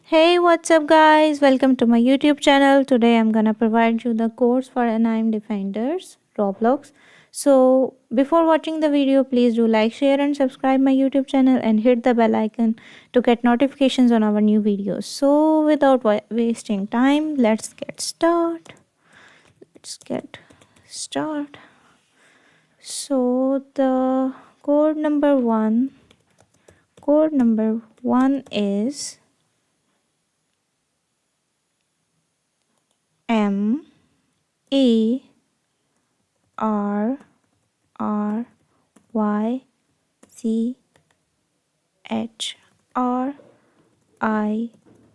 Hey, what's up, guys? Welcome to my YouTube channel. Today I'm gonna provide you the codes for Anime Defenders Roblox. So, before watching the video, please do like, share, and subscribe my YouTube channel and hit the bell icon to get notifications on our new videos. So, without wasting time, let's get started. Let's get start. So, the code number one is M A R R Y C H R I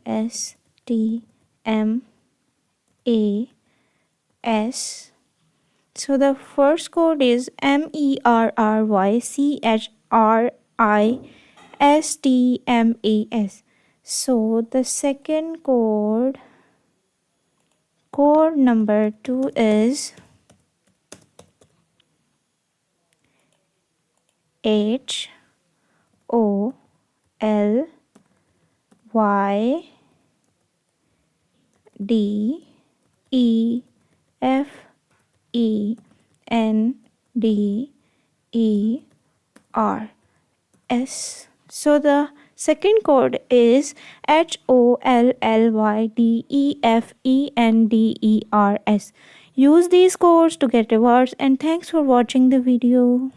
S T M A S. So the first code is MERRYCHRISTMAS. So the second code number 2 is HOLLYDEFENDER. So the second code is HOLLYDEFENDERS. Use these codes to get rewards, and thanks for watching the video.